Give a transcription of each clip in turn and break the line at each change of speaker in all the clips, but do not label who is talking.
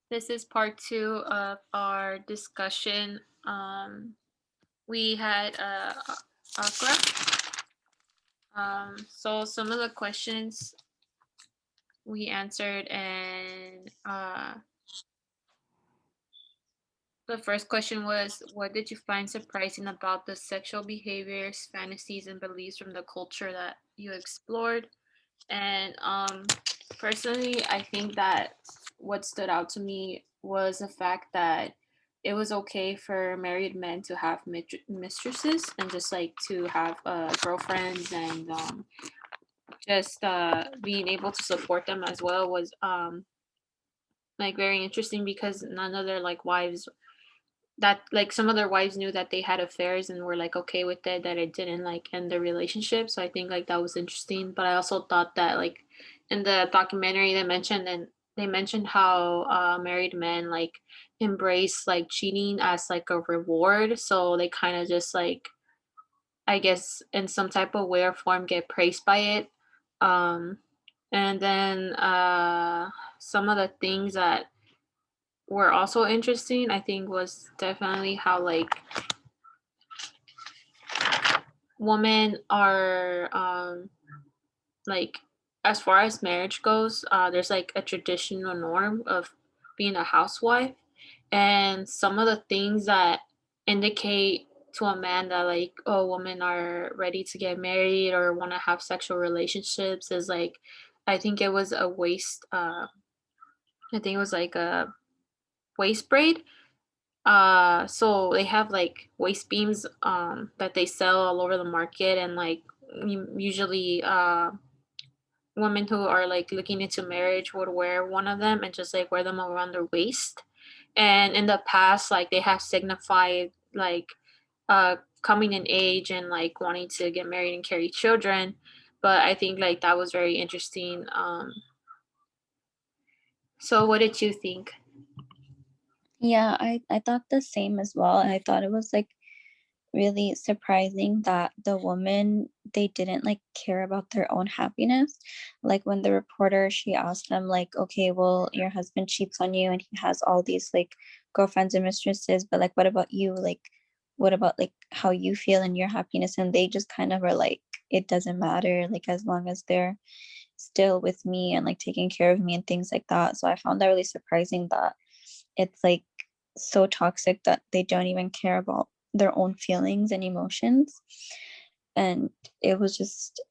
This is part two of our discussion. We had Accra. So some of the questions we answered, and the first question was, "What did you find surprising about the sexual behaviors, fantasies, and beliefs from the culture that you explored?" And personally, I think that what stood out to me was the fact that it was okay for married men to have mistresses and just like to have girlfriends, and just being able to support them as well was like very interesting, because none of their like wives, that like some of their wives knew that they had affairs and were like okay with it, that it didn't like end their relationship. So I think like that was interesting. But I also thought that like in the documentary they mentioned how married men like embrace like cheating as like a reward, so they kind of just like, I guess, in some type of way or form get praised by it. um and then some of the things that were also interesting, I think, was definitely how like women are like, as far as marriage goes, there's like a traditional norm of being a housewife, and some of the things that indicate to a man that like, oh, women are ready to get married or want to have sexual relationships is like, I think it was a waist I think it was like a waist braid. So they have like waist beams that they sell all over the market, and like usually women who are like looking into marriage would wear one of them and just like wear them around their waist. And in the past, like they have signified like coming in age and like wanting to get married and carry children. But I think like that was very interesting. So what did you think?
Yeah, I thought the same as well. And I thought it was like really surprising that the women, they didn't like care about their own happiness. Like when the reporter, she asked them like, okay, well, your husband cheats on you and he has all these like girlfriends and mistresses, but like what about you? Like what about like how you feel and your happiness? And they just kind of were like, it doesn't matter, like as long as they're still with me and like taking care of me and things like that. So I found that really surprising that it's like so toxic that they don't even care about their own feelings and emotions. And it was just,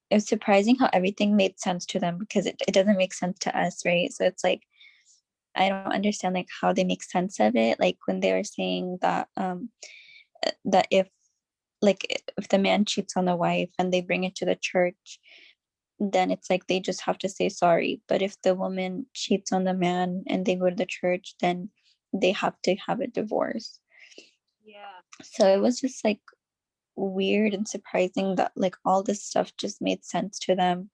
it's surprising how everything made sense to them, because it doesn't make sense to us, right? So it's like I don't understand like how they make sense of it. Like when they were saying that that if like if the man cheats on the wife and they bring it to the church, then it's like they just have to say sorry. But if the woman cheats on the man and they go to the church, then they have to have a divorce.
Yeah.
So it was just like weird and surprising that like all this stuff just made sense to them.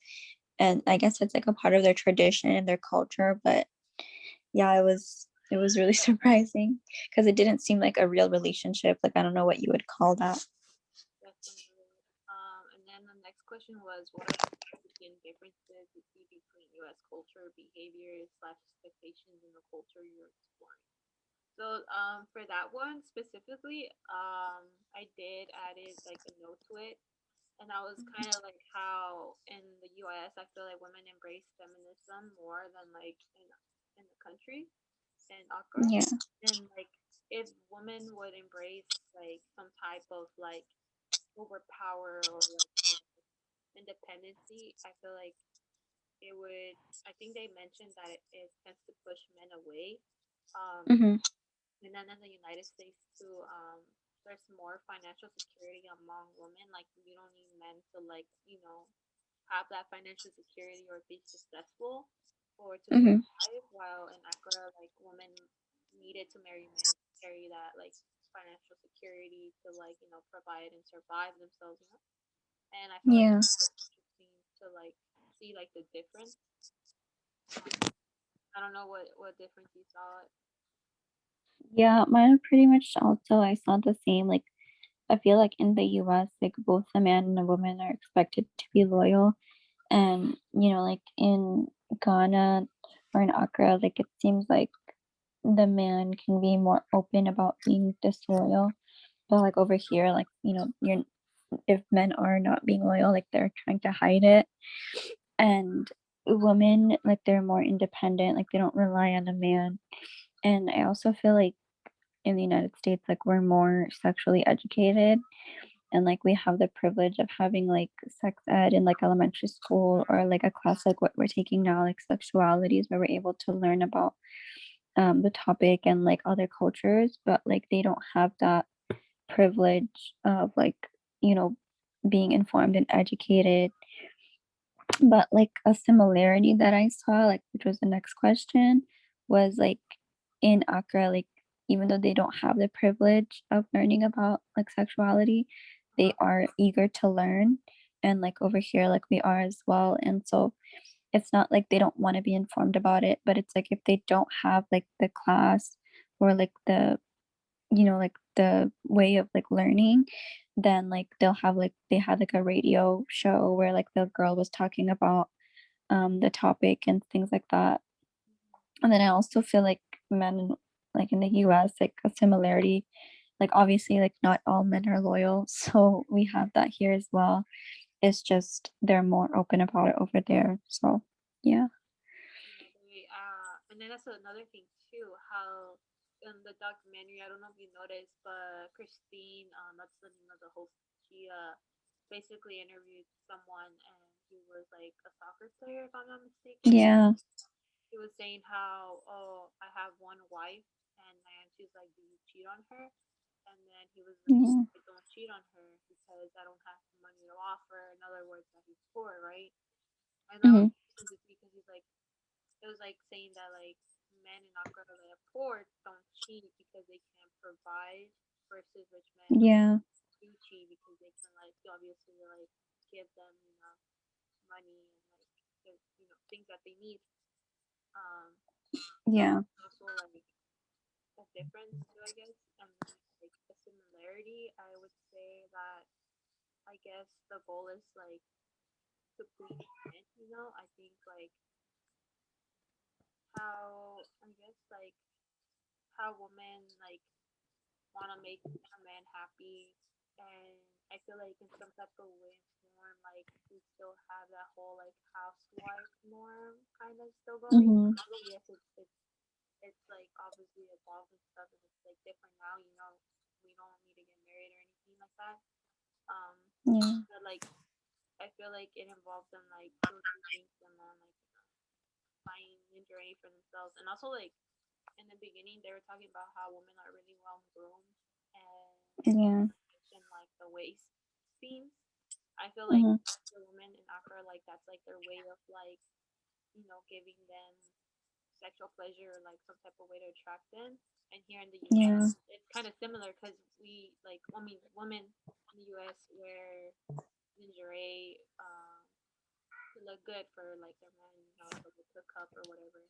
And I guess it's like a part of their tradition and their culture. But yeah, it was really surprising because it didn't seem like a real relationship. Like I don't know what you would call that.
Definitely. And then the next question was, what are the significant differences you see between U.S. culture, behaviors slash expectations in the culture you're exploring? So, for that one specifically, I did added like a note to it, and that was kind of like how in the U.S. I feel like women embrace feminism more than like in the country in Accra,
Yeah.
and like if women would embrace like some type of like overpower or like independency, I feel like it would. I think they mentioned that it tends to push men away. Um,
Mm-hmm.
and then in the United States too, there's more financial security among women. Like you don't need men to like have that financial security or be successful or to
Mm-hmm.
survive. While in Accra, like women needed to marry men to carry that like financial security to like provide and survive themselves. And I feel like
Yeah.
it's interesting to like see like the difference. Um, I don't know what difference you saw.
Yeah, mine pretty much also I saw the same. Like I feel like in the US, like both the man and the woman are expected to be loyal. And, like in Ghana or in Accra, like it seems like the man can be more open about being disloyal. But like over here, like, you're if men are not being loyal, like they're trying to hide it. And women, like they're more independent, like they don't rely on a man. And I also feel like in the United States, like we're more sexually educated and like we have the privilege of having like sex ed in like elementary school or like a class like what we're taking now, like sexualities, where we're able to learn about the topic and like other cultures, but like they don't have that privilege of like, you know, being informed and educated. But like a similarity that I saw, like which was the next question, was like in Accra, like even though they don't have the privilege of learning about like sexuality, they
Uh-huh.
are eager to learn. And like over here, like we are as well. And so it's not like they don't want to be informed about it, but it's like if they don't have like the class or like like the way of like learning, then like they'll have like they had like a radio show where like the girl was talking about the topic and things like that. And then I also feel like men like in the US, like a similarity, like obviously like not all men are loyal, so we have that here as well. It's just they're more open about it over there. So yeah.
Yeah, and then that's another thing too. How in the documentary, I don't know if you noticed, but Christine, that's the name of the host. She basically interviewed someone, and he was like a soccer player, if I'm not mistaken.
Yeah.
He was saying how, oh, I have one wife, and then she's like, do you cheat on her? And then he was like,
Yeah.
I don't cheat on her because I don't have money to offer. In other words, that he's poor, right? And that was
Hmm.
interesting to see because he's like, it was like saying that like men in Accra that are poor don't cheat because they can't provide versus rich men
Yeah.
do cheat because they can like obviously like give them money and like things that they need. So
Yeah.
also like a difference too, I guess, and like a similarity. I would say that I guess the goal is like to please men. I think like how I guess like how women like want to make a man happy. And I feel like in some type of way form, like we still have that whole like housewife norm kind of still going.
Hmm.
Although yes, it's like obviously evolved and stuff, and it's like different now. We don't need to get married or anything like that. Um,
Yeah.
but like I feel like it involves them like doing things and then like buying lingerie for themselves, and also like in the beginning they were talking about how women are really well groomed and
Yeah.
mention like the waist seams. I feel like
Hmm.
the women in Accra like that's like their way of like giving them sexual pleasure or like some type of way to attract them. And here in the U.S.
Yeah.
it's kind of similar because we like I mean women in the U.S. wear lingerie to look good for like their men, to like hook up or whatever.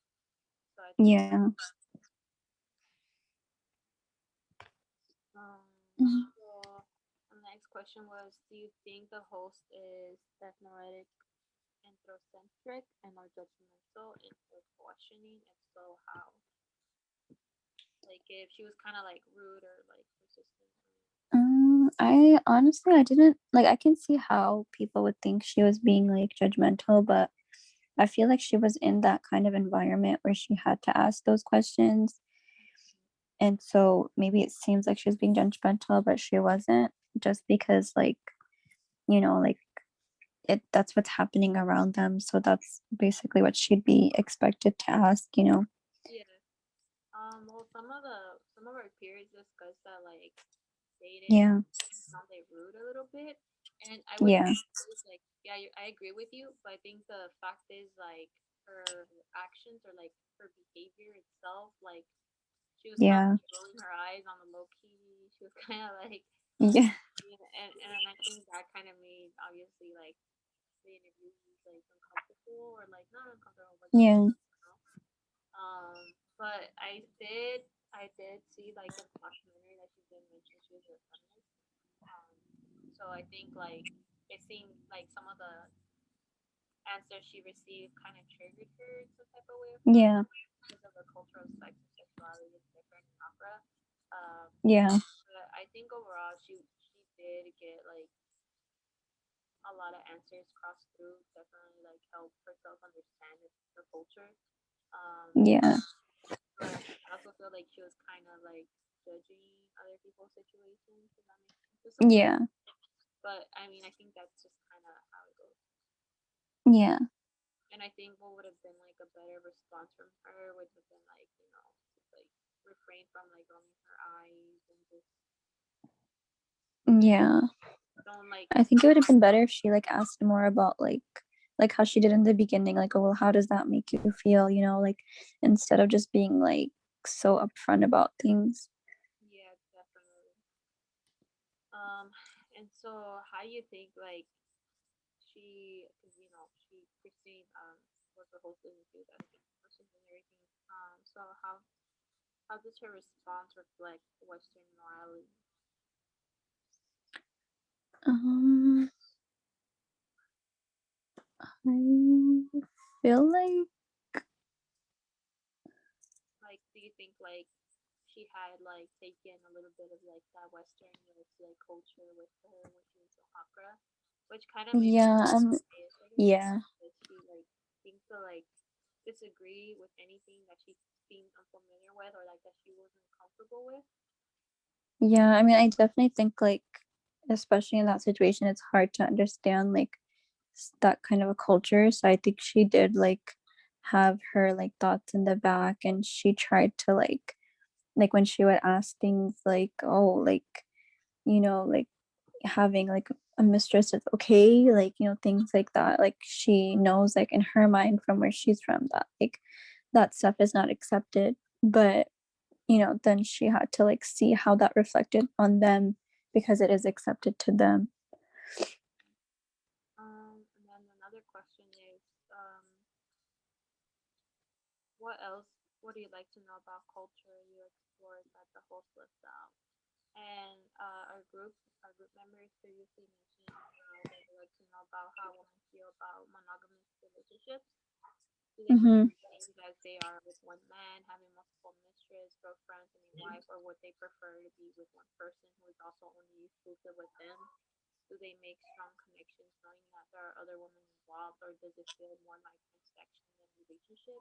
So I think
Yeah.
um
Mhm.
so the next question was, do you think the host is ethnoetic anthrocentric and or judgmental in her questioning? If so, how? Like if she was kind of like rude or like persistent.
I honestly, I didn't like. I can see how people would think she was being like judgmental, but I feel like she was in that kind of environment where she had to ask those questions. And so maybe it seems like she was being judgmental, but she wasn't, just because like, like that's what's happening around them. So that's basically what she'd be expected to ask.
Yeah. Well, some of our peers discussed that like dating
Yeah.
sounded rude a little bit, and I would
Yeah.
it's like yeah, I agree with you, but I think the fact is like her actions or like her behavior itself, like she was kind of
Yeah.
like rolling her eyes on the low key. She was kind of like
Yeah.
yeah, and I think that kind of made obviously like the interview like uncomfortable or like not uncomfortable, but just
Yeah.
you know. But I did see like in the documentary that she did mention she was a feminist. Um, so I think like it seemed like some of the answers she received kind of triggered her in some type of way of feeling
Yeah.
because of the culture of sex and sexuality. sexuality is different in Accra. Um,
Yeah.
but I think overall she did get like a lot of answers crossed through. Definitely like help herself understand the culture. Um,
Yeah.
but I also feel like she was kind of like judging other people's situations. If that makes sense to some point.
Yeah.
But I mean, I think that's just kind of how it goes.
Yeah.
And I think what would have been like a better response from her would have been like, just like refrain from like rolling her eyes and just
Yeah.
don't like,
I think it would have been better if she like asked more about like how she did in the beginning, like, oh well, how does that make you feel, like instead of just being like so upfront about things.
yeah, definitely. Um, and so how do you think like because she Christine was the hostess and she was asking questions and everything. So how does her response reflect Western morality?
Um, I feel like
Like, do you think like she had like taken a little bit of like that Western like culture with her when she went to Accra, which kind of makes
yeah,
sense, I guess,
yeah.
because she like seems to like disagree with anything that she seemed unfamiliar with or like that she wasn't comfortable with.
Yeah, I mean, I definitely think like especially in that situation it's hard to understand like that kind of a culture. So I think she did like have her like thoughts in the back and she tried to like when she would ask things like, oh, like, like having like a mistress is okay, like, things like that. Like she knows like in her mind from where she's from that like that stuff is not accepted. But, then she had to like see how that reflected on them because it is accepted to them.
And then another question is, what else? What do you like to know about culture you explored that the host left out? And our group members previously mentioned how they would like to know about how women feel about monogamous relationships. Do they prefer
Mm-hmm.
things as they are with one man, having multiple mistresses, girlfriends, and a wife, or would they prefer to be with one person who is also only exclusive with them? Do they make strong connections knowing that there are other women involved, or does it feel more like transaction than relationship?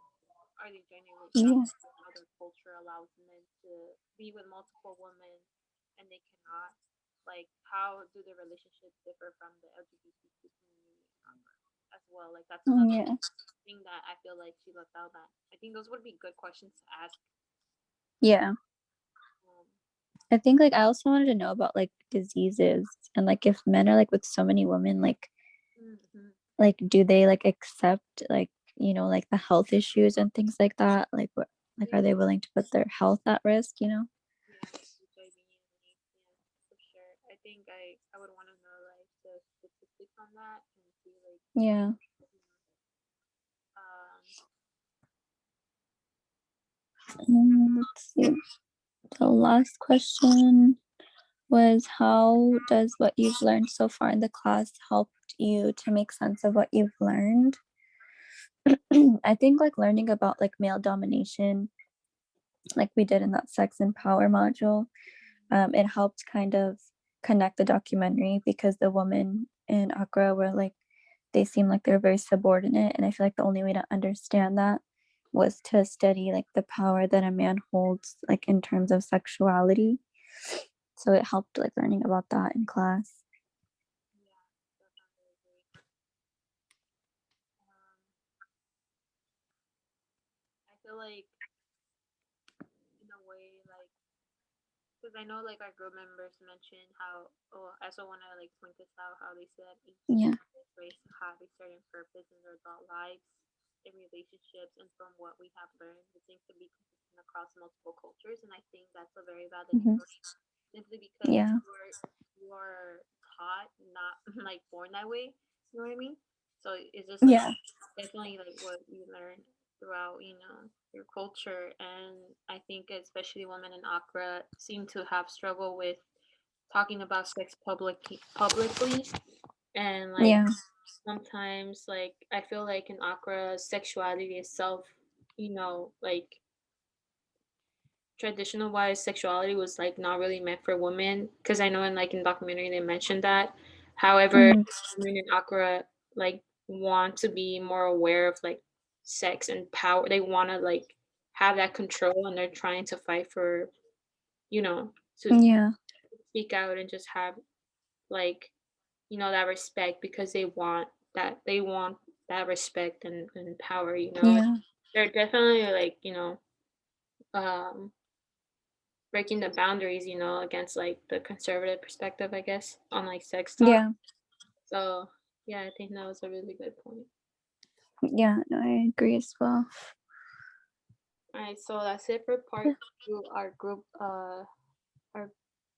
Are they genuinely
Yeah.
happy with how their culture allows men to be with multiple women and they cannot? Like, how do the relationships differ from the LGBTQ community as well? Like, that's another
Yeah.
thing that I feel like she left out. That I think those would be good questions to ask.
Yeah.
Um,
I think like I also wanted to know about like diseases and like if men are like with so many women,
mhm.
like do they like accept like, like the health issues and things like that? Like what like are
Yeah,
they willing to put their health at risk?
yeah, like HIV and AIDS, yeah, for sure. I think I would want to know like the statistics on that and see like
Yeah.
you know, um
Let's see. The last question was how does what you've learned so far in the class helped you to make sense of what you've learned? I think like learning about like male domination, like we did in that sex and power module, it helped kind of connect the documentary because the women in Accra were like they seemed like they're very subordinate, and I feel like the only way to understand that was to study like the power that a man holds like in terms of sexuality. So it helped like learning about that in class.
yeah, definitely agree. Um, I feel like in a way like because I know like our group members mentioned how I also want to like point this out how they said each
Yeah.
race have a certain purpose in their adult lives in relationships and from what we have learned it seems to be consistent across multiple cultures and I think that's a very valid
Hmm.
point simply because
Yeah.
you are taught not like born that way. You know what I mean? So it's just like
Yeah.
definitely like what you learn throughout your culture, and I think especially women in Accra seem to have struggled with talking about sex publicly, and like
Yeah.
sometimes like I feel like in Accra sexuality itself, like traditional wise sexuality was like not really meant for women, because I know in like in documentary they mentioned that. However,
Mhm.
women in Accra like want to be more aware of like sex and power. They want to like have that control, and they're trying to fight for, to
Yeah.
speak out and just have like, that respect, because they want that respect and power,
Yeah.
they're definitely like, um breaking the boundaries, against like the conservative perspective, I guess, on like sex talk.
Yeah.
So yeah, I think that was a really good point.
Yeah. No, I agree as well.
All right, so that's it for part two. Our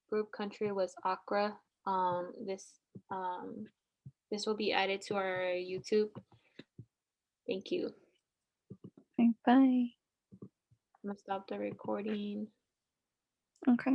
group country was Accra. This will be added to our YouTube. Thank you.
Okay, bye.
I'm gonna stop the recording.
Okay.